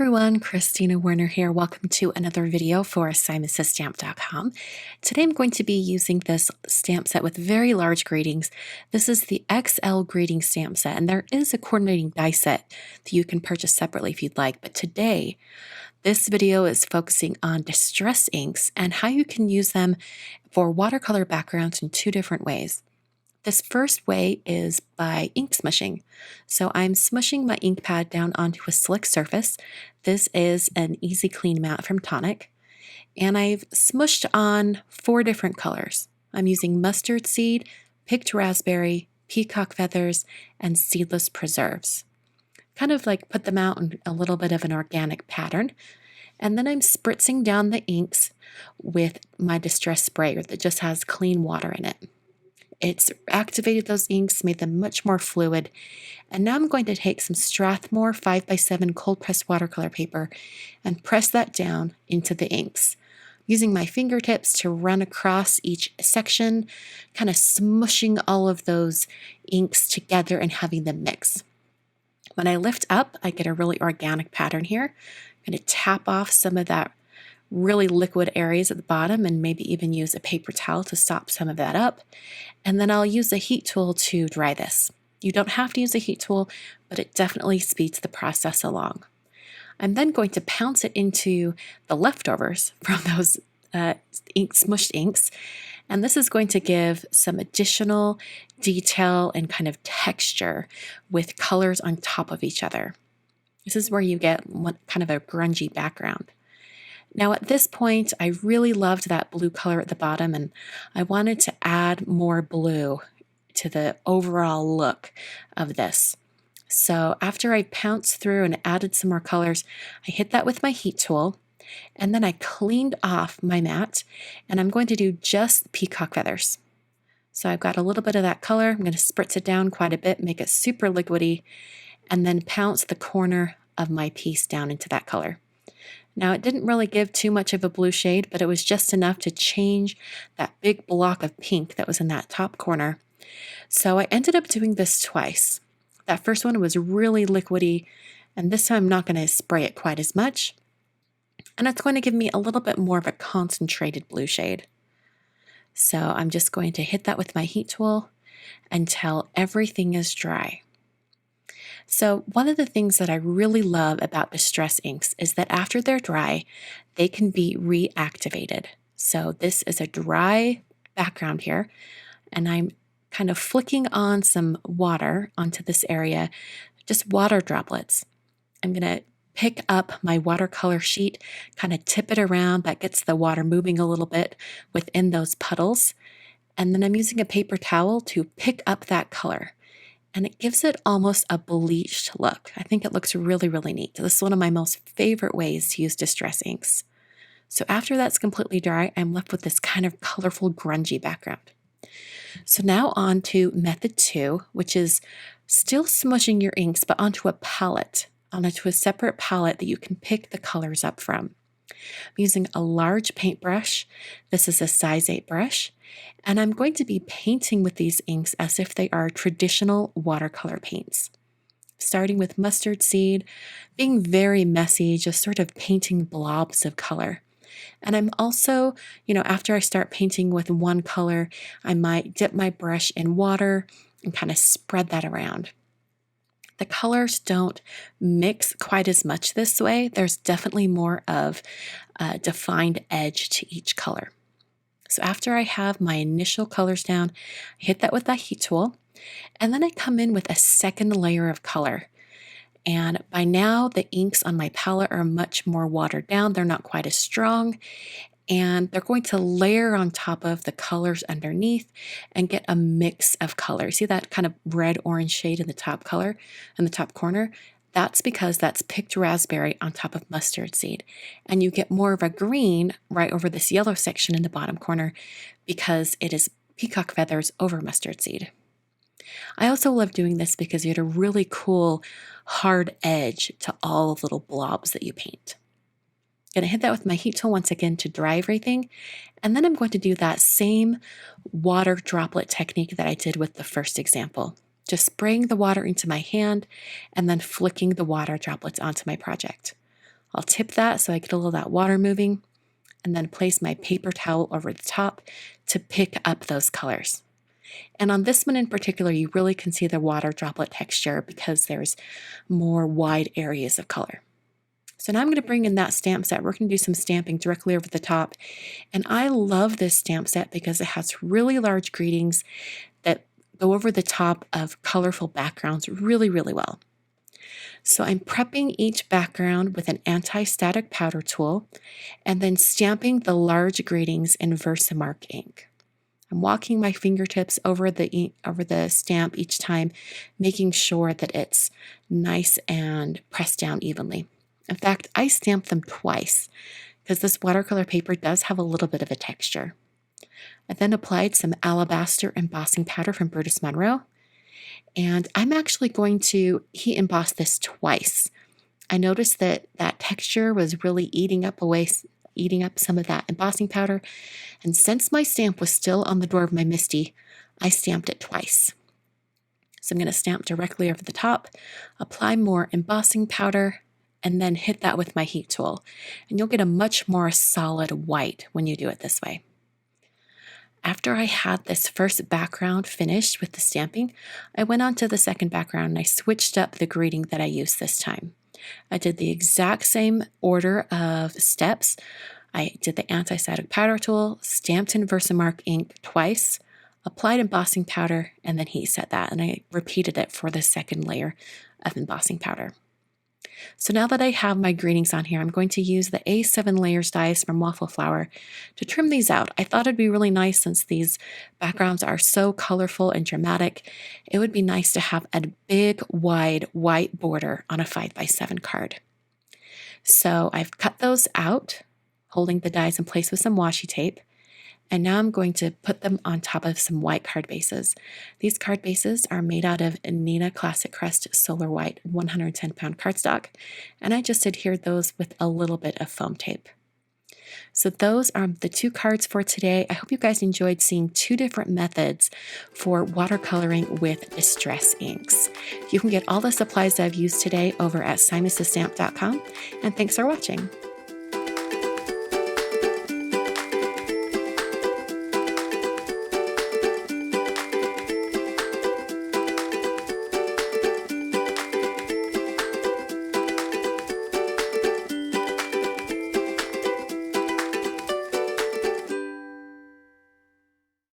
everyone, Kristina Werner here. Welcome to another video for assignmentsofstamp.com. Today I'm going to be using this stamp set with very large greetings. This is the XL greeting stamp set, and there is a coordinating die set that you can purchase separately if you'd like. But today, this video is focusing on distress inks and how you can use them for watercolor backgrounds in two different ways. This first way is by ink smushing. So I'm smushing my ink pad down onto a slick surface. This is an easy clean matte from Tonic. And I've smushed on 4 different colors. I'm using mustard seed, picked raspberry, peacock feathers, and seedless preserves. Kind of like put them out in a little bit of an organic pattern. And then I'm spritzing down the inks with my distress sprayer that just has clean water in it. It's activated those inks, made them much more fluid. And now I'm going to take some Strathmore 5x7 cold pressed watercolor paper and press that down into the inks, using my fingertips to run across each section, kind of smushing all of those inks together and having them mix. When I lift up, I get a really organic pattern here. I'm going to tap off some of that really liquid areas at the bottom and maybe even use a paper towel to sop some of that up. And then I'll use a heat tool to dry this. You don't have to use a heat tool, but it definitely speeds the process along. I'm then going to pounce it into the leftovers from those smushed inks. And this is going to give some additional detail and kind of texture with colors on top of each other. This is where you get kind of a grungy background. Now at this point, I really loved that blue color at the bottom, and I wanted to add more blue to the overall look of this. So after I pounced through and added some more colors, I hit that with my heat tool, and then I cleaned off my mat, and I'm going to do just peacock feathers. So I've got a little bit of that color. I'm going to spritz it down quite a bit, make it super liquidy, and then pounce the corner of my piece down into that color. Now, it didn't really give too much of a blue shade, but it was just enough to change that big block of pink that was in that top corner. So I ended up doing this twice. That first one was really liquidy, and this time I'm not going to spray it quite as much. And it's going to give me a little bit more of a concentrated blue shade. So I'm just going to hit that with my heat tool until everything is dry. So one of the things that I really love about distress inks is that after they're dry, they can be reactivated. So this is a dry background here, and I'm kind of flicking on some water onto this area, just water droplets. I'm going to pick up my watercolor sheet, kind of tip it around. That gets the water moving a little bit within those puddles. And then I'm using a paper towel to pick up that color. And it gives it almost a bleached look. I think it looks really, really neat. This is one of my most favorite ways to use distress inks. So after that's completely dry, I'm left with this kind of colorful, grungy background. So now on to method 2, which is still smushing your inks, but onto a palette, onto a separate palette that you can pick the colors up from. I'm using a large paintbrush. This is a size 8 brush. And I'm going to be painting with these inks as if they are traditional watercolor paints. Starting with mustard seed, being very messy, just sort of painting blobs of color. And I'm also, after I start painting with one color, I might dip my brush in water and kind of spread that around. The colors don't mix quite as much this way. There's definitely more of a defined edge to each color. So after I have my initial colors down, I hit that with that heat tool, and then I come in with a second layer of color. And by now, the inks on my palette are much more watered down. They're not quite as strong, and they're going to layer on top of the colors underneath and get a mix of colors. See that kind of red-orange shade in the top color, in the top corner? That's because that's picked raspberry on top of mustard seed. And you get more of a green right over this yellow section in the bottom corner because it is peacock feathers over mustard seed. I also love doing this because you get a really cool hard edge to all the little blobs that you paint. I'm going to hit that with my heat tool once again to dry everything. And then I'm going to do that same water droplet technique that I did with the first example. Just spraying the water into my hand and then flicking the water droplets onto my project. I'll tip that so I get a little of that water moving, and then place my paper towel over the top to pick up those colors. And on this one in particular, you really can see the water droplet texture because there's more wide areas of color. So now I'm going to bring in that stamp set. We're going to do some stamping directly over the top. And I love this stamp set because it has really large greetings that go over the top of colorful backgrounds really, really well. So I'm prepping each background with an anti-static powder tool and then stamping the large greetings in Versamark ink. I'm walking my fingertips over the stamp each time, making sure that it's nice and pressed down evenly. In fact, I stamped them twice because this watercolor paper does have a little bit of a texture. I then applied some alabaster embossing powder from Brutus Monroe, and I'm actually going to heat emboss this twice. I noticed that that texture was really eating up some of that embossing powder, and since my stamp was still on the door of my MISTI, I stamped it twice. So I'm going to stamp directly over the top, apply more embossing powder, and then hit that with my heat tool. And you'll get a much more solid white when you do it this way. After I had this first background finished with the stamping, I went on to the second background and I switched up the greeting that I used this time. I did the exact same order of steps. I did the anti-static powder tool, stamped in Versamark ink twice, applied embossing powder, and then heat set that. And I repeated it for the second layer of embossing powder. So now that I have my greetings on here, I'm going to use the A7 layers dies from Waffle Flower to trim these out. I thought it'd be really nice since these backgrounds are so colorful and dramatic. It would be nice to have a big, wide, white border on a 5x7 card. So I've cut those out, holding the dies in place with some washi tape. And now I'm going to put them on top of some white card bases. These card bases are made out of Neenah Classic Crest Solar White 110-pound cardstock, and I just adhered those with a little bit of foam tape. So those are the two cards for today. I hope you guys enjoyed seeing two different methods for watercoloring with distress inks. You can get all the supplies that I've used today over at SIMUSStamp.com, and thanks for watching.